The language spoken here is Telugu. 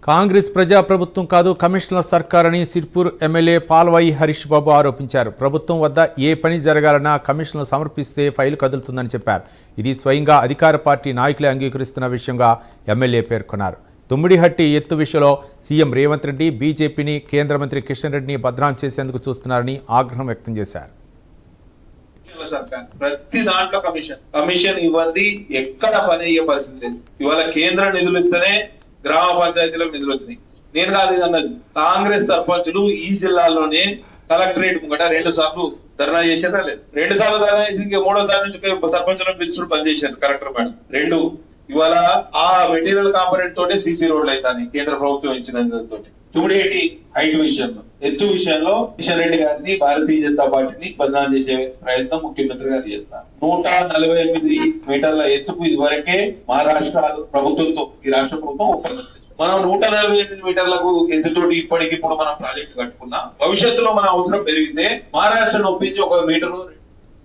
కాంగ్రెస్ ప్రజాప్రభుత్వం కాదు కమిషనర్ సర్కార్ అని సిర్పూర్ ఎమ్మెల్యే పాల్వాయి హరీష్ బాబు ఆరోపించారు. ప్రభుత్వం వద్ద ఏ పని జరగాలన్నా కమిషన్లు సమర్పిస్తే ఫైలు కదులుతుందని చెప్పారు. ఇది స్వయంగా అధికార పార్టీ నాయకులే అంగీకరిస్తున్న విషయంగా ఎమ్మెల్యే పేర్కొన్నారు. తుమ్మిడిహట్టి ఎత్తు విషయంలో సీఎం రేవంత్ రెడ్డి బీజేపీని కేంద్ర మంత్రి కిషన్ రెడ్డిని బద్నాం చేసేందుకు చూస్తున్నారని ఆగ్రహం వ్యక్తం చేశారు. ప్రతి దాంట్లో కమిషన్ ఇవ్వండి, ఎక్కడ పని అయ్యే పరిస్థితి లేదు. ఇవాళ కేంద్ర నిధులు ఇస్తేనే గ్రామ పంచాయతీలకు నిధులు వచ్చినాయి. నేను కాదు అన్నది, కాంగ్రెస్ సర్పంచులు ఈ జిల్లాలోనే కలెక్టరేట్ ముంగట 2 సార్లు ధర్నా చేశారు. అదే 2 సార్లు ధర్నా చేసి 3వ సారి నుంచి సర్పంచులను పిలుచుడు బంద్ చేశారు కలెక్టర్ మేడం. 2 ఇవాళ ఆ మెటీరియల్ కాంపనెంట్ తోటే సీసీ రోడ్లు అవుతాయి కేంద్ర ప్రభుత్వం ఇచ్చిన తోటి. తుమ్మిడిహట్టి హైట్ విషయంలో, ఎత్తు విషయంలో కిషన్ రెడ్డి గారిని భారతీయ జనతా పార్టీని బదనాం చేసే ప్రయత్నం ముఖ్యమంత్రి గారు చేస్తారు. 148 మీటర్ల ఎత్తుకు ఇదివరకే మహారాష్ట్ర ప్రభుత్వంతో ఈ రాష్ట్ర ప్రభుత్వం ఒప్పందం చేస్తుంది. మనం 148 మీటర్లకు ఎత్తుతోటి ఇప్పటికిప్పుడు మనం ప్రాజెక్టు కట్టుకున్నాం. భవిష్యత్తులో మన అవసరం పెరిగితే మహారాష్ట్రను ఒప్పించి 1 మీటరు